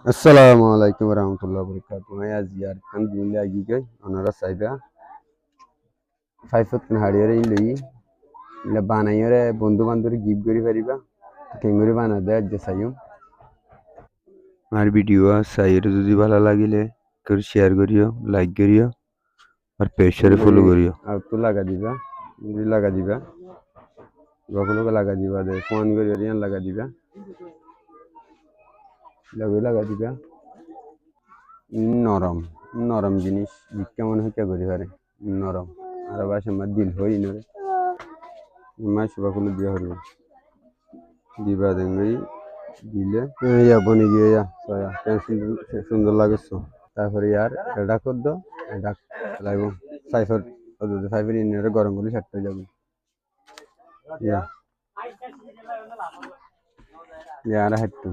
Assalamualaikum warahmatullahi wabarakatuh. Maya ziyar kan bin lagi kai onara saiba 5 foot kan hadiyare illi ila bana yore বন্ধু বান্ধবী gift করি পারিবা কেঙ্গুরি বানা দে যে সাইও আর video সাইরে যদি ভালো লাগিলে কেউ শেয়ার করিও লাইক করিও আর পেজরে ফলো করিও আর তো লাগা দিবা গগুলো লাগা দিবা দে ফোন করিও রিয়ান লাগা দিবা নরম নরম জিনিস কেমন হইতে করি পারে নরম আর বাসা আমার দিল হই নরে মাছ বাকুলো দিয়া হলো দিবা দেঙ্গি দিলে ইয়া বনে গিয়ে ইয়া কেন সুন্দর লাগেছো তারপরে ইয়ার ডাক দাও ডাক লাগবো সাইফার সাইফার ইনের গরম করে ছাড়তে যাবে ইয়া ইয়ার হাঁটতো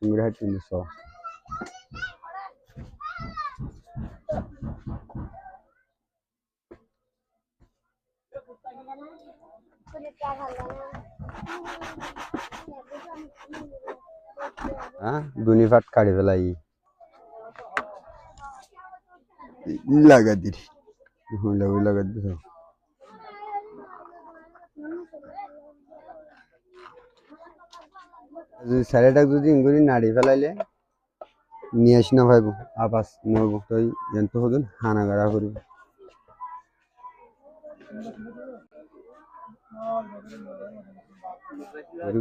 ইংরে হাঁটতো সব হ্যাঁ দুনি ফাট কাড়ি ফেলাই লাগা দিস লাগা দিস যদি স্যারেটাকে যদি ইঙ্গুরি নাড়ি ফেলাইলে নিয়ে আসি না ভাইব আবাস নব তাই জানত হদুন হানা গাড়া করিব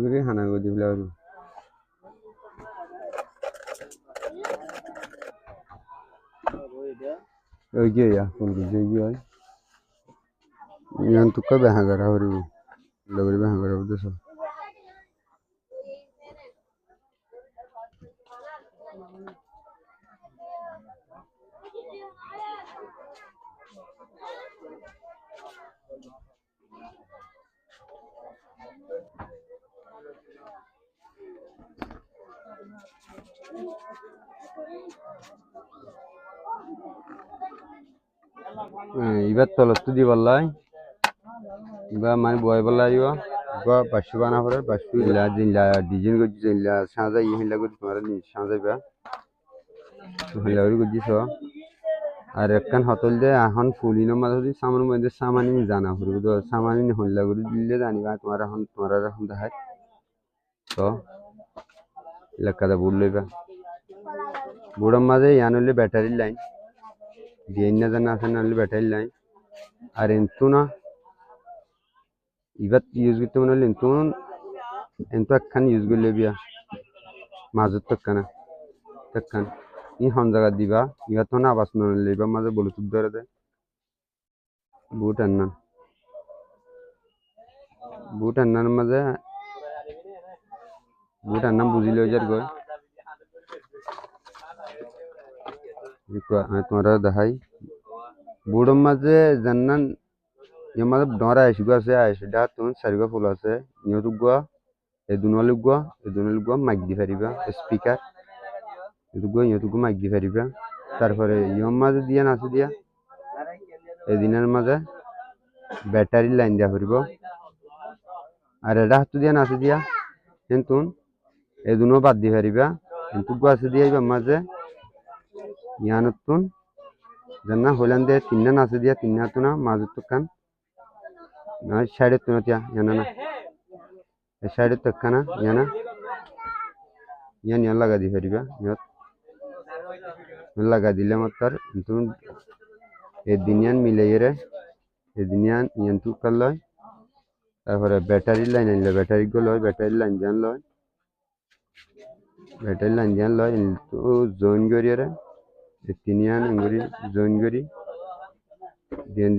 করি হানা করে দিবলে আর ওই গিয়ে ইয়া কোন কিছু গিয়ে হয় জানত কবে হাঁ গাড়া করিব লগরি হাঁ গাড়া করতেছ এবার তলস্তু দি বললাই এবার মানে বয় বললাই বা বাসু বানা পরে বাসু ইলা জিলা ডিজাইন করছি ইলা সাজা ইহিলা করে তোমার সাজাইবা হইলা করে করছিস আর একখান হতল দে এখন ফুলিনো মাঝে যদি সামানের মধ্যে সামানি জানা ফুরবো তো সামানি হইলা করে দিলে জানিবা তোমার এখন দেখায় তো লেখাটা বুড় লইবা বুড়োর মাঝে ইয়ান হইলে ব্যাটারি লাইন দিয়ে না জানা আছে না হলে ব্যাটারি লাইন আর এন্তু না এবার ইউজ করতে মনে হলে এন্তু একখান ইউজ করলে বিয়া মাজত তক্কান ই হন জায়গা দিবা ইবা তো না আবাস নলে এবার মাঝে ব্লুটুথ ধরে দে বুট আন্নার মাঝে বুট আন্নাম বুঝিলে যার গয় তোমার দেখাই বুড়োর মাঝে জান্নান ইয়ে মাঝে ডরা আইসি ডা তুমি চারিগা ফুল আছে ইয়তুক গোয়া এই দুনলুক গোয়া মাইক দি পারিবা স্পিকার ইয়তুক মাইক দি পারিবা তারপরে ইয়র মাঝে দিয়া নাচে দিয়া এদিনের মাঝে ব্যাটারি লাইন দিয়া পারিব আর এটা হাতু দিয়া নাচে দিয়া কিন্তু এই দুনো বাদ দি পারিবা কিন্তু গো আছে দিয়া মাঝে ইয়ানতুন জানা হইলান দিয়ে তিনটা নাচে দিয়া তিনটা তো না মাজত তো কান না সাইডে তো না ইয়ানা না সাইডে তো কানা ইয়ানা ইয়ান লাগা দি পারিবা ইয়াত লাগা দিলে মাত্র কিন্তু এই দিনিয়ান মিলাইরে এই দিনিয়ান ইয়ান্তু কাল লয় তারপরে ব্যাটারি লাইন আনলে ব্যাটারি গো লয় ব্যাটারি লাইন জান লয় তো জয়েন করিয়ে তিনিয়ান ইংরি জয়েন করি দিয়ান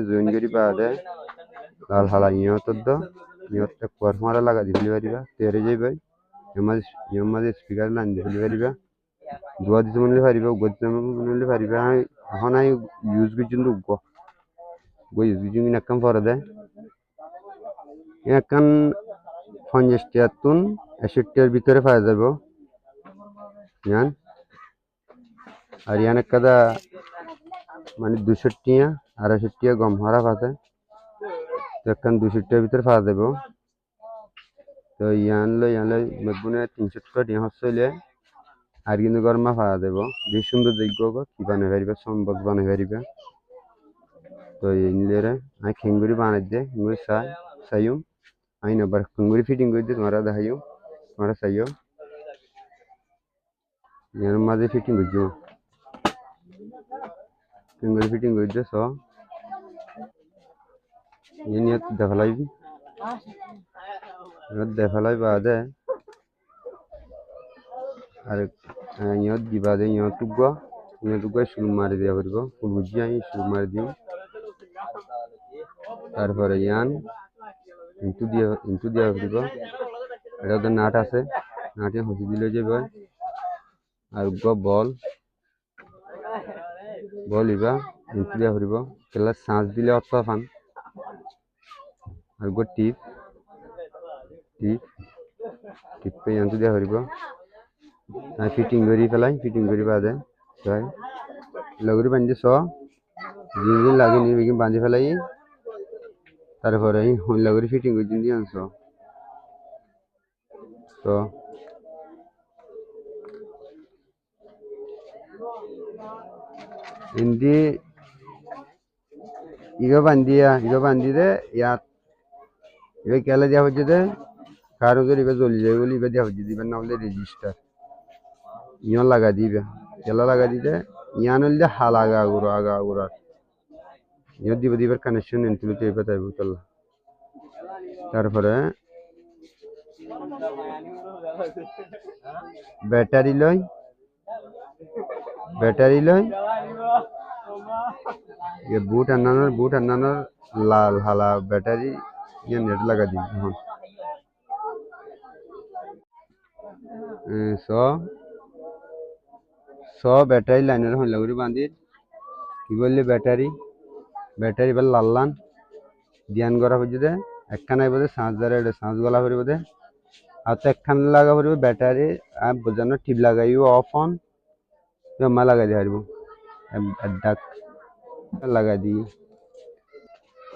জয়েন করি বাদে লাল হালা ইয়ত কুয়ারমারা লাগা দিতে পারিবা তেরে যাইবাই মাঝে স্পিকার লাইন দিতে পারিবা দুয়া দিতে মনে পারিবা মনে পারিবা এখন আই ইউজ করছি ইউজ করছি একখান পরে দেয় একখান 50 61 ভিতরে পাওয়া যাব ইয়ান আর ইয়ান একটা মানে 200 টিয়া 250 টিয়া গম হারা পাতে তো একখান 200 টিয়ার ভিতরে পাওয়া যাব তো ইয়ান লই মজবুনে 300 টাকা টিয়া হচ্ছে আর কিন্তু গরমা ফাড়া দেব যে সুন্দর দেখব কি বানাই পারিবা সম্পদ বানাই পারিবা তো এই নিলে আমি খেঙ্গুরি বানাই দে খেঙ্গুরি সাইম আমি নাবার খেঙ্গুরি ফিটিং করে দিয়ে তোমরা দেখাইও তোমরা চাইও এর মাঝে ফিটিং করছো খেঙ্গুরি ফিটিং করে দিয়ে সব ये नियत देखालाई भी देखालाई बाद है আর ইয়ত দিবা দে ইয়তুগা শুরু মারি দিয়া পারিব ফুল বুঝি আমি শুরু মারি দিই তারপরে ইয়ান ইন্তু দিয়া পারিব এটা তো নাট আছে নাটে হসি দিলে যাবে আর বল ইবা ইন্তু দিয়া পারিব কেলা সাঁজ দিলে অত ফান আর টিপ পে ইন্তু দিয়া পারিব ফিটিং করি বাদে ছয় লগরি বান্ধি দিন লাগে নি বিকিন বান্ধি ফেলাই তারপরে লগরি ফিটিং করে দিন আনছ তো ইন্দি ইগো বান্ধি দে ইয়াত ইবে কেলা দিয়া হচ্ছে দে কারো যদি ইবে জ্বলি যায় বলে ইবে দিয়া হচ্ছে দিবেন না হলে রেজিস্টার ইয়ন লাগা দিবে কেলা লাগা দিতে ইয়ান হলে হাল আগা আগুরা ইয়ন দিবার কানেকশন তুলতে এবার তাই বুঝল তারপরে ব্যাটারি লই বুট আনানোর লাল হালা ব্যাটারি ইয়ে নেট লাগা দিই এখন ব্যাটারি লাইনের হইল করে বাঁধি কি বললি ব্যাটারি এবার লাল্লান ধ্যান করা হচ্ছে দে একখান আইব দে সাঁজ গলা পড়ব দে আর তো একখান লাগা পড়ব ব্যাটারি আর বোঝানো টিপ লাগাইব অফ অন জমা লাগাই দিয়ে পারব ডাক লাগাই দিই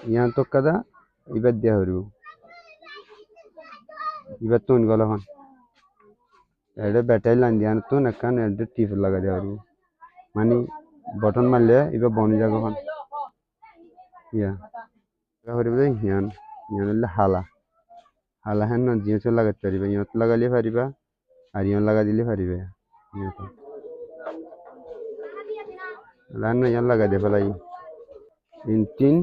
ইয়ান তো কাদা এবার দেওয়া পারব এবার তো গলা হন এটা ব্যাটারি লাইন দিয়ে তো একখান এটা টিপ লাগাই দিয়ে পারব মানে বটন মারলে এবার বনি যাবে হন ইয়া পারব হিয়ান হলে হালা হ্যাঁ না জিনিস লাগাতে পারিবা ইয়ত লাগালে পারিবা আর ইয়ন লাগা দিলে পারিবে না ইয়ান লাগা দে ফেলাই তিন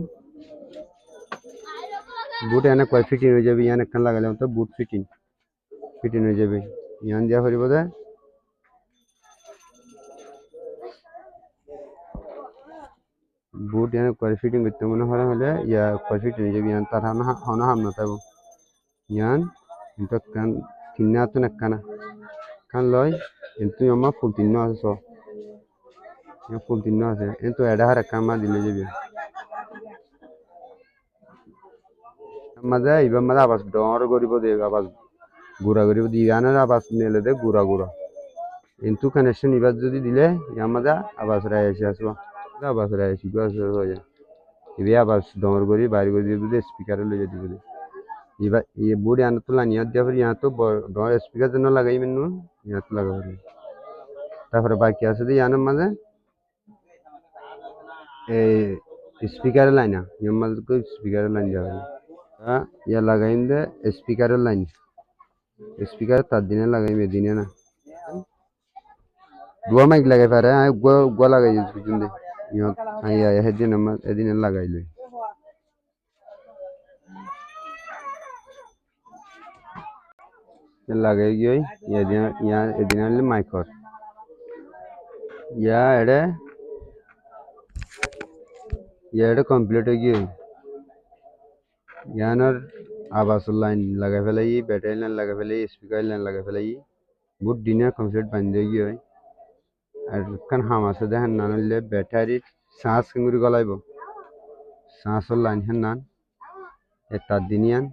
বুট এনে কয় ফিটিং হয়ে যাবে ইয়ান একখান লাগালে তো বুট ফিটিং হয়ে যাবে ইয়ান দিয়া পারিব দে বুট এনে কয় ফিটিং করতে মনে হলে ইয়া কয় ফিটিং হয়ে যাবে ইয়ান তার হানা হাম না থাকবো ইয়ান কিন্তু কান তিন্না তো একখানা কান লয় কিন্তু আমার ফুল তিন্ন আছে ফুল তিন্ন আছে কিন্তু এডা হার একখান মা দিলে যাবে মাঝে এবার মাঝে আবাস ডর করিব দে আবাস গুড়া করিব দি গানের আবাস নিলে দে গুড়া কিন্তু কানেকশন এবার যদি দিলে ইয়ার মাঝে আবাস রায় এসে আসবো আবাস রায় এসে হয়ে যায় এবার আবাস ডর করি বাইরে করে দিব স্পিকারে লইয়া দিব এবার ये बोर्ड यहाँ तो लानी दिया फिर यहाँ तो डॉर स्पीकर जन लगाई मैंने यहाँ तो लगा फिर তারপরে বাকি আছে যে ইয়ানের মাঝে এই স্পিকারের লাইন ইয়ার মাঝে স্পিকারের লাইন যাবে ইয়া লাগাইম দে স্পিকারের লাইন স্পিকার তার দিনে লাগাইম এদিনে না দুয়া মাইক লাগাই পারে গুয়া লাগাই পিছন দে এদিনে লাগাইলে লাগাই গিয়ে এদিন আনলে মাইকর এটা কমপ্লিট হয়ে গিয়ে ইয়ানোর আবাসের লাইন লাগাই ফেলাই ব্যাটারি লাইন লাগাই ফেলাই স্পিকার লাইন লাগাই ফেলাই বহুত দিনে কমপ্লিট বান্ধে গিয়ে আর কান হাম আছে দেখেন না নইলে ব্যাটারির শ্বাস কিংগুরি গলাইব শ্বাসের লাইন হেন নান তার দিনিয়ান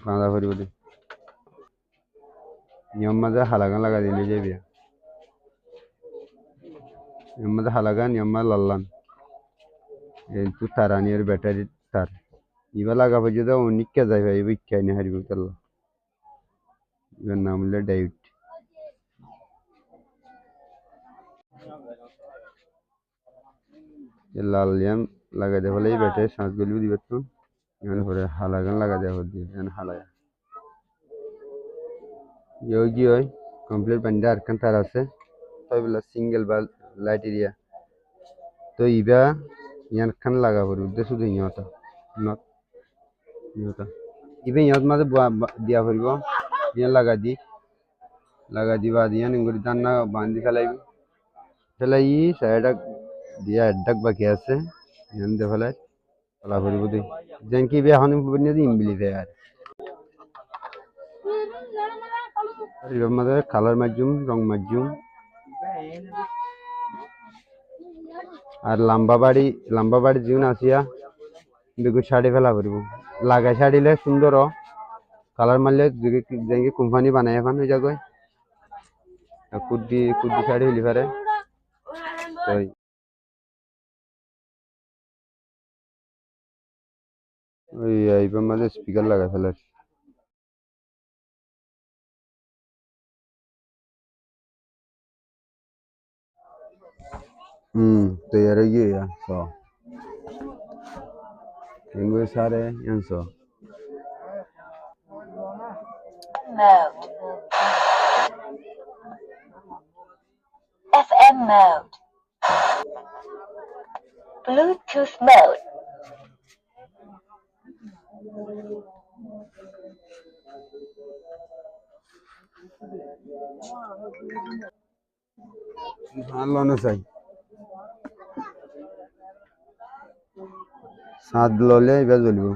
বাঁধা করিব দে নিয়ম মাঝে হালাগান লাগা দিলে যাবি নিয়ম মাঝে হালাগান নিয়ম মাঝে লাল্লান কিন্তু তারানির ব্যাটারির তার ইবা লাগা পর্যন্ত অনেক কে যাই ভাই ইচ্ছা নিয়ে হারিব তাল্লা ইবার নাম হলে ডাইট ये लाल लियाम लगा दे वाले बैठे सांस गली दी बच्चों यहाँ पर हालागन लगा दे होती है यहाँ हालाया योगी होय कंप्लीट बंदे अरकन तारा से तो बिला सिंगल बाल लाइट एरिया तो इबा यहाँ खान लगा पर उधर सुधे यहाँ था नॉट यहाँ था इबा यहाँ तो मतलब दिया पर वो यहाँ लगा दी बाद यहाँ निगुरी दाना बांधी फलाई side dia dak bagiase yande falai ala bari budi jenki be hanu bunne di imbili fe yar riba made color majum rong majum আর লম্বা বাড়ি জিউন আসিয়া দেখো শাড়ি ফেলা পড়ব লাগাই শাড়িলে সুন্দর কালার মারলে যেঙ্গি কোম্পানি বানায় এখন হয়ে যাবে কুদ্দি শাড়ি হলি পারে তাই ওই এইবার মাঝে স্পিকার লাগা ফেলার तैयार हो गया सो इंग्लिश सारे यांसो mode FM mode Bluetooth mode लो ना सही साथ लो ले बेज बोलियो